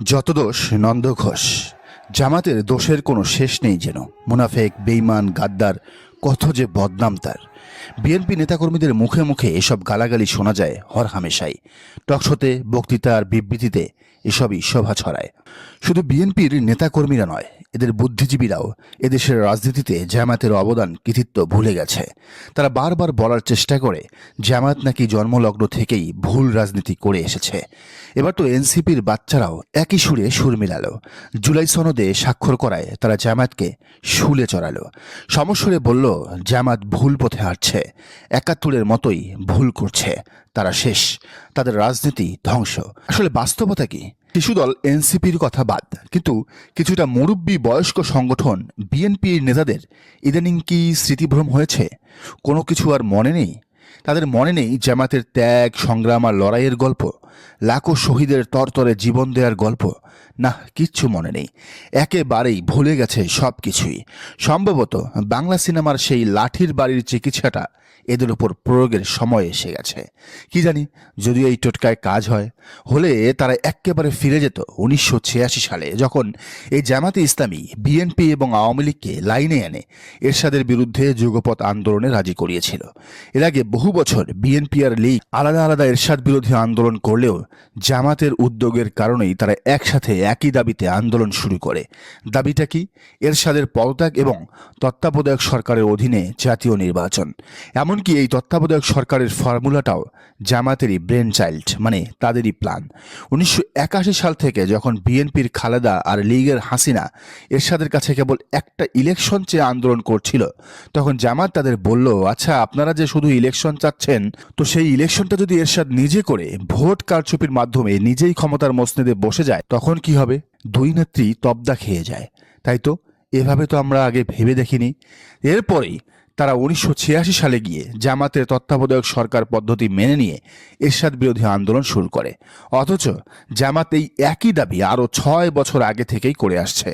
যত দোষ নন্দ ঘোষ। জামাতের দোষের কোনো শেষ নেই যেন। মুনাফেক, বেঈমান, গাদ্দার, কত যে বদনাম তার। বিএনপি নেতাকর্মীদের মুখে মুখে এসব গালাগালি শোনা যায় হরহামেশাই। টকশোতে, বক্তৃতা আর বিবৃতিতে এসবই শোভা ছড়ায়। শুধু বিএনপির নেতাকর্মীরা নয়, এদের বুদ্ধিজীবীরাও এদেশের রাজনীতিতে জামায়াতের অবদান কৃতিত্ব ভুলে গেছে। তারা বারবার বলার চেষ্টা করে জামায়াত নাকি জন্মলগ্ন থেকেই ভুল রাজনীতি করে এসেছে। এবার তো এনসিপির বাচ্চারাও একই সুরে সুর মিলালো। জুলাই সনদে স্বাক্ষর করায় তারা জামায়াতকে শুলে চড়ালো। সমস্বরে বলল জামায়াত ভুল পথে হাঁটছে, ৭১-এর মতোই ভুল করছে, তারা শেষ, তাদের রাজনীতি ধ্বংস। আসলে বাস্তবতা কি? শিশুদল এনসিপির কথা বাদ, কিন্তু কিছুটা মুরব্বী বয়স্ক সংগঠন বিএনপির নেতাদের ইদানিং কি স্মৃতিভ্রম হয়েছে? কোনো কিছু আর মনে নেই? তাদের মনে নেই জামাতের ত্যাগ, সংগ্রাম আর লড়াইয়ের গল্প, লাখো শহীদের তরতরে জীবন দেওয়ার গল্প? না, কিচ্ছু মনে নেই। একেবারেই ভুলে গেছে সব কিছুই। সম্ভবত বাংলা সিনেমার সেই লাঠির বাড়ির চিকিৎসাটা এদের উপর প্রয়োগের সময় এসে গেছে। কি জানি, যদিও এই টোটকায় কাজ হয়, হলে তারা একেবারে ফিরে যেত ১৯৮৬ সালে, যখন এই জামাতে ইসলামী বিএনপি এবং আওয়ামী লীগকে লাইনে এনে এরশাদের বিরুদ্ধে যুগপৎ আন্দোলনে রাজি করিয়েছিল। এর আগে বহু বছর বিএনপি আর লীগ আলাদা আলাদা এরশাদ বিরোধী আন্দোলন করলেও জামাতের উদ্যোগের কারণেই তারা একসাথে একই দাবিতে আন্দোলন শুরু করে। দাবিটা কি? এরশাদের পদত্যাগ এবং তত্ত্বাবধায়ক সরকারের অধীনে জাতীয় নির্বাচন। এমনকি এই তত্ত্বাবধায়ক সরকারের ফর্মুলাটাও জামাতেরই ব্রেন চাইল্ড, মানে তাদেরই প্ল্যান। ১৯৮১ সাল থেকে যখন বিএনপির খালেদা আর লীগের হাসিনা এরশাদের কাছে কেবল একটা ইলেকশন চেয়ে আন্দোলন করছিল, তখন জামাত তাদের বলল, আচ্ছা, আপনারা যে শুধু ইলেকশন চাচ্ছেন, তো সেই ইলেকশনটা যদি এরশাদ নিজে করে ভোট কারচুপির মাধ্যমে নিজেই ক্ষমতার মসনদে বসে যায়, তখন কি হবে? দুই নেত্রী তবদা খেয়ে যায়। তাই তো, এভাবে তো আমরা আগে ভেবে দেখিনি। এরপরেই তারা ১৯৮৬ সালে গিয়ে জামাতের তত্ত্বাবধায়ক সরকার পদ্ধতি মেনে নিয়ে এরশাদ বিরোধী আন্দোলন শুরু করে। অথচ জামাত এই একই দাবি আরও ৬ বছর আগে থেকেই করে আসছে।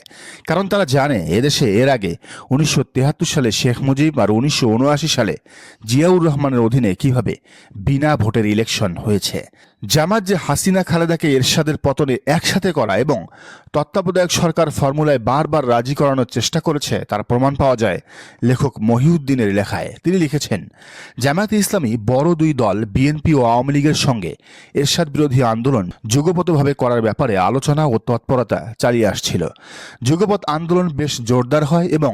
কারণ তারা জানে এদেশে এর আগে ১৯৭৩ সালে শেখ মুজিব আর ১৯৭৯ সালে জিয়াউর রহমানের অধীনে কিভাবে বিনা ভোটের ইলেকশন হয়েছে। জামাত যে হাসিনা খালেদাকে এরশাদের পতনে একসাথে করা এবং তত্ত্বাবধায়ক সরকার ফর্মুলায় বারবার রাজি করানোর চেষ্টা করেছে, তার প্রমাণ পাওয়া যায় লেখক মহিউদ্দিনের লেখায়। তিনি লিখেছেন, জামায়াতে ইসলামী বড় দুই দল বিএনপি ও আওয়ামী লীগের সঙ্গে এরশাদ বিরোধী আন্দোলন যুগপৎভাবে করার ব্যাপারে আলোচনা ও তৎপরতা চালিয়ে আসছিল। যুগপৎ আন্দোলন বেশ জোরদার হয় এবং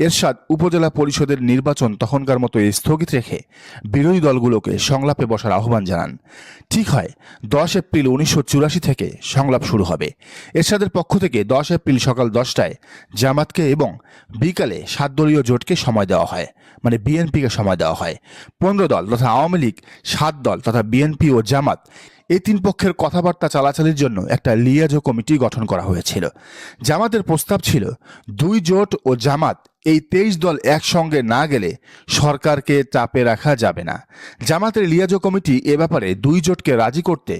এরশাদ উপজেলা পরিষদের নির্বাচন তখনকার মতো স্থগিত রেখে বিরোধী দলগুলোকে সংলাপে বসার আহ্বান জানান। ঠিক হয়, ১০ এপ্রিল ১৯৮৪ থেকে সংলাপ শুরু হবে। এরশাদের পক্ষ থেকে ১০ এপ্রিল সকাল ১০টায় জামাতকে এবং বিকালে ৭ দলীয় জোটকে সময় দেওয়া হয়, মানে বিএনপিকে সময় দেওয়া হয়। ১৫ দল তথা আওয়ামী লীগ, ৭ দল তথা বিএনপি ও জামাত, এই তিন পক্ষের কথাবার্তা চালাচালির জন্য একটা লিয়াজো কমিটি গঠন করা হয়েছিল। জামাতের প্রস্তাব ছিল, দুই জোট ও জামাত এই ২৩ দল একসঙ্গে না গেলে সরকারকে চাপে রাখা যাবে না। জামাতের লিয়াজো কমিটি এ ব্যাপারে দুই জোটকে রাজি করতে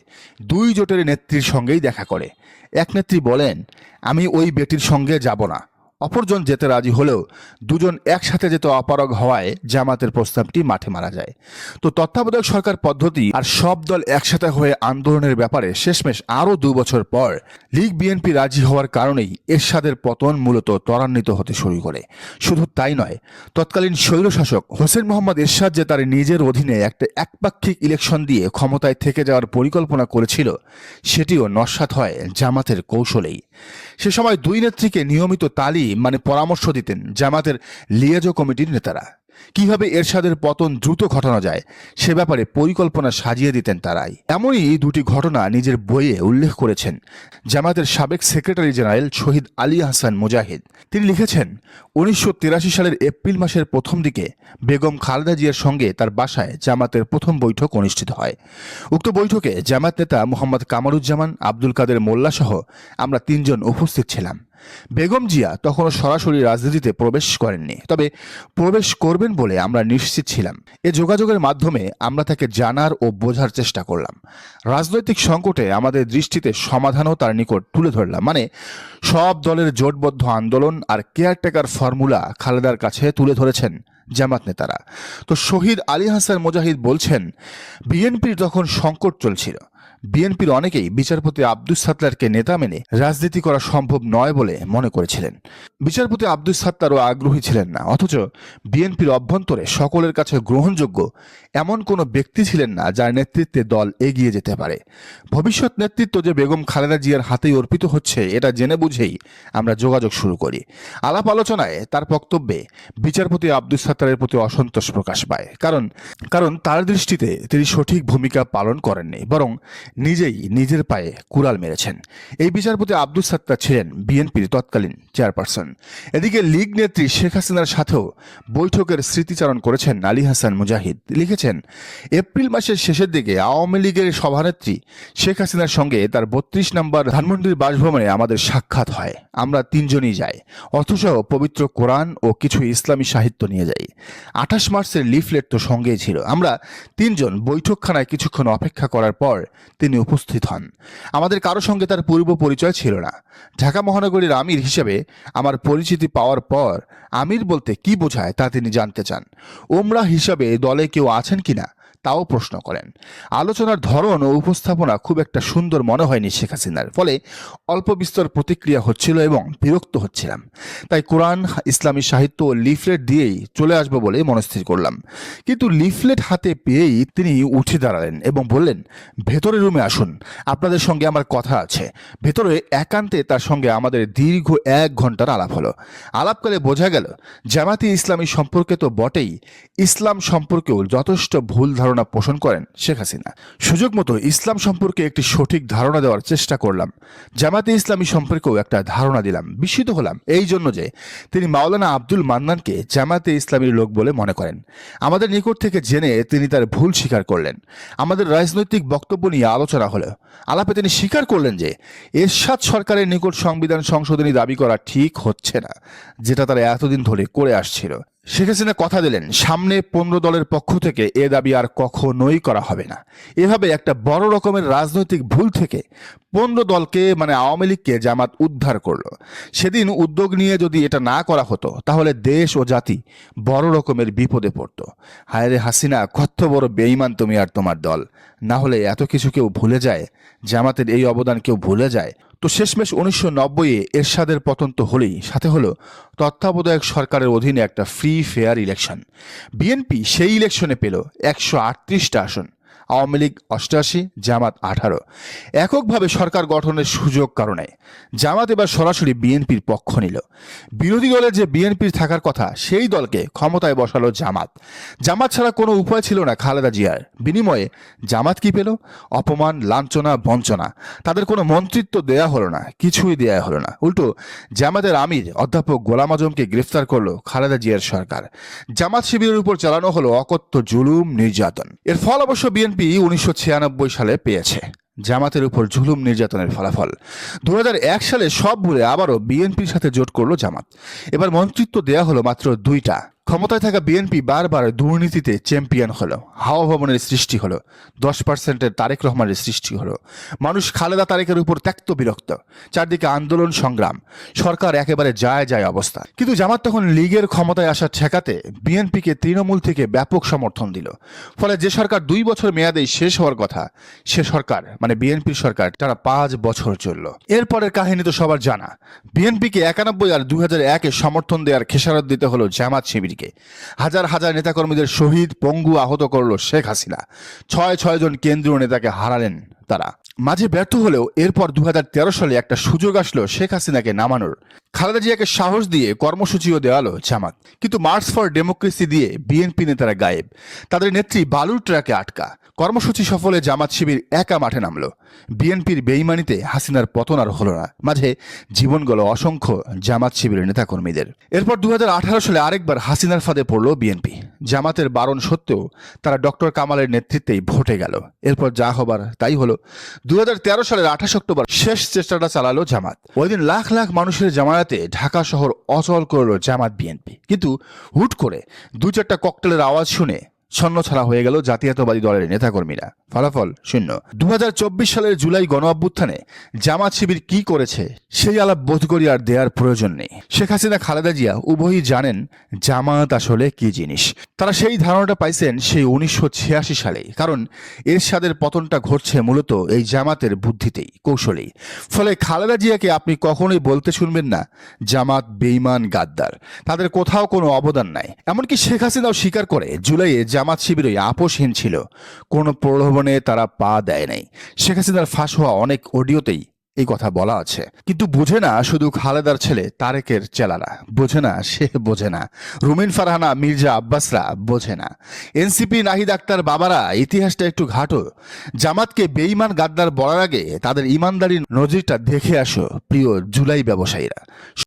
দুই জোটের নেত্রীর সঙ্গেই দেখা করে। এক নেত্রী বলেন, আমি ওই বেটির সঙ্গে যাব না। অপরজন যেতে রাজি হলেও দুজন একসাথে যেতে অপারগ হওয়ায় জামাতের প্রস্তাবটি মাঠে মারা যায়। তো তত্ত্বাবধায়ক সরকার পদ্ধতি আর সব দল একসাথে হয়ে আন্দোলনের ব্যাপারে শেষমেশ আরও ২ বছর পর লীগ বিএনপি রাজি হওয়ার কারণেই এরশাদের পতন মূলত ত্বরান্বিত হতে শুরু করে। শুধু তাই নয়, তৎকালীন স্বৈরশাসক হোসেন মোহাম্মদ এরশাদ যে তার নিজের অধীনে একটা একপাক্ষিক ইলেকশন দিয়ে ক্ষমতায় থেকে যাওয়ার পরিকল্পনা করেছিল, সেটিও নস্যাৎ হয় জামাতের কৌশলেই। সে সময় দুই নেত্রীকে নিয়মিত তালিম, মানে পরামর্শ দিতেন জামাতের লিয়াজো কমিটির নেতারা। কিভাবে এরশাদের পতন দ্রুত ঘটানো যায় সে ব্যাপারে পরিকল্পনা সাজিয়ে দিতেন তারাই। এমনই দুটি ঘটনা নিজের বইয়ে উল্লেখ করেছেন জামাতের সাবেক সেক্রেটারি জেনারেল শহীদ আলী আহসান মুজাহিদ। তিনি লিখেছেন, ১৯৮৩ সালের এপ্রিল মাসের প্রথম দিকে বেগম খালেদা জিয়ার সঙ্গে তার বাসায় জামাতের প্রথম বৈঠক অনুষ্ঠিত হয়। উক্ত বৈঠকে জামাত নেতা মোহাম্মদ কামারুজ্জামান, আব্দুল কাদের মোল্লা সহ আমরা ৩ জন উপস্থিত ছিলাম। বেগম জিয়া তখনও সরাসরি রাজনীতিতে প্রবেশ করেননি, তবে প্রবেশ করবেন বলে আমরা নিশ্চিত ছিলাম। এ যোগাযোগের মাধ্যমে আমরা তাকে জানার ও বোঝার চেষ্টা করলাম। রাজনৈতিক সংকটে আমাদের দৃষ্টিতে সমাধানও তার নিকট তুলে ধরলাম, মানে সব দলের জোটবদ্ধ আন্দোলন আর কেয়ারটেকার ফর্মুলা খালেদার কাছে তুলে ধরেছেন জামাত নেতারা। তো শহীদ আলী হাসান মুজাহিদ বলছেন, বিএনপির তখন সংকট চলছিল, বিএনপির অনেকেই বিচারপতি আব্দুস সাত্তারকে নেতা মেনে রাজনীতি করা সম্ভব নয় বলে মনে করেছিলেন। বিচারপতি আব্দুস সাত্তারও আগ্রহী ছিলেন না, অথচ বিএনপির অভ্যন্তরে সকলের কাছে গ্রহণযোগ্য এমন কোনো ব্যক্তি ছিলেন না যার নেতৃত্বে দল এগিয়ে যেতে পারে। ভবিষ্যৎ নেতৃত্ব যে বেগম খালেদা জিয়ার হাতেই অর্পিত হচ্ছে এটা জেনে বুঝেই আমরা যোগাযোগ শুরু করি। আলাপ আলোচনায় তার বক্তব্যে বিচারপতি আব্দুস সাত্তারের প্রতি অসন্তোষ প্রকাশ পায়, কারণ তার দৃষ্টিতে তিনি সঠিক ভূমিকা পালন করেননি, বরং নিজেই নিজের পায়ে কুড়াল মেরেছেন। এই বিচারপতি আব্দুস সাত্তার ছিলেন বিএনপির তৎকালীন চেয়ারপারসন। এদিকে লীগ নেত্রী শেখ হাসিনার সাথেও বৈঠকের স্মৃতিচারণ করেছেন আলী হাসান মুজাহিদ। লিখেছেন, এপ্রিল মাসের শেষের দিকে আওয়ামী লীগের সভানেত্রী শেখ হাসিনার সঙ্গে তার 32 নম্বর ধানমন্ডির বাসভবনে আমাদের সাক্ষাৎ হয়। আমরা তিনজনই যাই, অর্থসহ পবিত্র কোরআন ও কিছু ইসলামী সাহিত্য নিয়ে যাই। 28 মার্চের লিফলেট তো সঙ্গেই ছিল। আমরা তিনজন বৈঠকখানায় কিছুক্ষণ অপেক্ষা করার পর তিনি উপস্থিত হন। আমাদের কারো সঙ্গে তার পূর্ব পরিচয় ছিল না। ঢাকা মহানগরীর আমির হিসেবে আমার পরিচিতি পাওয়ার পর আমির বলতে কি বোঝায় তা তিনি জানতে চান। ওমরা হিসাবে দলে কেউ আছেন কিনা তাও প্রশ্ন করেন। আলোচনার ধরন ও উপস্থাপনা খুব একটা সুন্দর মনে হয়নি শেখ হাসিনার, ফলে অল্প বিস্তর প্রতিক্রিয়া হচ্ছিল এবং বিরক্ত হচ্ছিলাম। তাই কোরআন, ইসলামী সাহিত্য ও লিফলেট দিয়েই চলে আসবো বলে মনস্থির করলাম। কিন্তু লিফলেট হাতে পেয়েই তিনি উঠে দাঁড়ালেন এবং বললেন, ভেতরের রুমে আসুন, আপনাদের সঙ্গে আমার কথা আছে। ভেতরে একান্তে তার সঙ্গে আমাদের দীর্ঘ 1 ঘন্টার আলাপ হলো। আলাপকালে বোঝা গেল জামাতি ইসলামী সম্পর্কে তো বটেই, ইসলাম সম্পর্কেও যথেষ্ট ভুল ধারণা পোষণ করেন শেখ হাসিনা। সুযোগ মতো ইসলাম সম্পর্কে একটি সঠিক ধারণা দেওয়ার চেষ্টা করলাম। জামাতে ইসলামী সম্পর্কেও একটা ধারণা দিলাম। বিস্মিত হলাম এই জন্য যে তিনি মাওলানা আব্দুল মান্নানকে জামাতে ইসলামীর লোক বলে মনে করেন। আমাদের নিকট থেকে জেনে তিনি তার ভুল স্বীকার করলেন। আমাদের রাজনৈতিক বক্তব্য নিয়ে আলোচনা হলো। আলাপে তিনি স্বীকার করলেন যে এরশাদ সরকারের নিকট সংবিধান সংশোধনী দাবি করা ঠিক হচ্ছে না, যেটা তারা এতদিন ধরে করে আসছিল। শেখ হাসিনা কথা দিলেন, সামনে 15 দলের পক্ষ থেকে এ দাবি আর কখনোই করা হবে না। এভাবে একটা বড় রকমের রাজনৈতিক ভুল থেকে 15 দলকে মানে আওয়ামী লীগকে জামাত উদ্ধার করলো। সেদিন উদ্যোগ নিয়ে যদি এটা না করা হতো তাহলে দেশ ও জাতি বড় রকমের বিপদে পড়তো। হায় রে হাসিনা, কত বড় বেঈমান তুমি আর তোমার দল। না হলে এত কিছু কেউ ভুলে যায়, জামাতের এই অবদান কেউ ভুলে যায়। তো শেষমেশ 1990-এ এরশাদের পতন তো হলেই, সাথে হলো তত্ত্বাবধায়ক সরকারের অধীনে একটা ফ্রি ফেয়ার ইলেকশন। বিএনপি সেই ইলেকশনে পেল 138টা আসন, আওয়ামী লীগ 88, জামাত 18। এককভাবে সরকার গঠনের সুযোগ কারণে জামাত এবার সরাসরি বিএনপির পক্ষ নিল। বিরোধী দলে যে বিএনপির থাকার কথা সেই দলকে ক্ষমতায় বসালো জামাত। জামাত ছাড়া কোনো উপায় ছিল না খালেদা জিয়ার। বিনিময়ে জামাত কি পেল? অপমান, লাঞ্ছনা, বঞ্চনা। তাদের কোনো মন্ত্রিত্ব দেয়া হলো না, কিছুই দেয়া হলো না। উল্টো জামাতের আমির অধ্যাপক গোলাম আজমকে গ্রেফতার করলো খালেদা জিয়ার সরকার। জামাত শিবিরের উপর চালানো হলো অকথ্য জুলুম, নির্যাতন। এর ফল অবশ্য বিএনপি 1996 সালে পেয়েছে জামাতের উপর জুলুম নির্যাতনের ফলাফল। 2001 সালে সব ভুলে আবারও বিএনপির সাথে জোট করলো জামাত। এবার মন্ত্রিত্ব দেয়া হলো মাত্র 2টা। ক্ষমতায় থাকা বিএনপি বারবার দুর্নীতিতে চ্যাম্পিয়ন হলো। হাওয়া ভবনের সৃষ্টি হলো, 10% তারেক রহমানের সৃষ্টি হলো। মানুষ খালেদা তারেকের উপর ত্যক্ত বিরক্ত। চারদিকে আন্দোলন, সংগ্রাম, সরকার একেবারে যায় অবস্থা। কিন্তু জামাত তখন লীগের ক্ষমতায় আসা ঠেকাতে বিএনপিকে তৃণমূল থেকে ব্যাপক সমর্থন দিল। ফলে যে সরকার 2 বছর মেয়াদেই শেষ হওয়ার কথা, সে সরকার মানে বিএনপির সরকার টানা 5 বছর চলল। এরপরের কাহিনী তো সবার জানা। বিএনপিকে 91 আর 2001-এ সমর্থন দেওয়ার খেসারত দিতে হলো জামাত শিবির। হাজার হাজার নেতাকর্মীদের শহীদ, পঙ্গু, আহত করলো শেখ হাসিনা। 6 জন কেন্দ্রীয় নেতাকে হারালেন তারা। মাঝে ব্যর্থ হলেও এরপর 2013 সালে একটা সুযোগ আসলো শেখ হাসিনাকে নামানোর। খালেদা জিয়াকে সাহস দিয়ে কর্মসূচিও দেওয়ালো জামাত। কিন্তু মার্চ ফর ডেমোক্রেসি দিয়ে বিএনপি নেতারা গায়েব। তাদের নেত্রী বালুর ট্রাকে আটকা। কর্মসূচি সফলে জামাত শিবির একা মাঠে নামলো। বিএনপির বেইমানিতে হাসিনার পতন আর হলো না। মাঝে জীবন গেল অসংখ্য জামাত শিবিরের নেতাকর্মীদের। এরপর 2018 সালে আরেকবার হাসিনার ফাঁদে পড়লো বিএনপি। জামাতের বারণ সত্ত্বেও তারা ডক্টর কামালের নেতৃত্বেই ভোটে গেল। এরপর যা হবার তাই হলো। 2013 সালের 28 অক্টোবর শেষ চেষ্টাটা চালালো জামাত। ওই দিন লাখ লাখ মানুষের জামায়াতে ঢাকা শহর অচল করলো জামাত বিএনপি। কিন্তু হুট করে 2-4টা ককটেলের আওয়াজ শুনে ছন্নছাড়া হয়ে গেল জাতীয়তাবাদী দলের নেতাকর্মীরা। ফলাফল শূন্য। 2024 সালের জুলাই গণ অভ্যুত্থানে জামাত শিবির কি করেছে সেই আলাপ বোধ করি আর দেওয়ার প্রয়োজন নেই। শেখ হাসিনা, খালেদা জিয়া উভয়ই জানেন জামাত আসলে কি জিনিস। তারা সেই ধারণাটা পাইছেন সেই 1986 সালে, কারণ এরশাদের পতনটা ঘটছে মূলত এই জামাতের বুদ্ধিতেই, কৌশলেই। ফলে খালেদা জিয়াকে আপনি কখনোই বলতে শুনবেন না জামাত বেঈমান, গাদ্দার, তাদের কোথাও কোনো অবদান নাই। এমনকি শেখ হাসিনাও স্বীকার করে জুলাইয়ে জামাত শিবিরই আপোষহীন ছিল, কোনো প্রলোভনে তারা পা দেয় নাই। শেখ হাসিনার ফাঁস হওয়া অনেক অডিওতেই এই কথা বলা আছে। কিন্তু বোঝে না শুধু খালেদার ছেলে তারেকের চেলারা, বোঝে না, সে বোঝে না রুমিন ফারহানা, মির্জা আব্বাসরা বোঝে না। এনসিপি নাহিদ আক্তার বাবারা ইতিহাসটা একটু ঘাটো। জামাতকে বেঈমান, গাদ্দার বলার আগে তাদের ইমানদারির নজিরটা দেখে আসো প্রিয় জুলাই ব্যবসায়ীরা।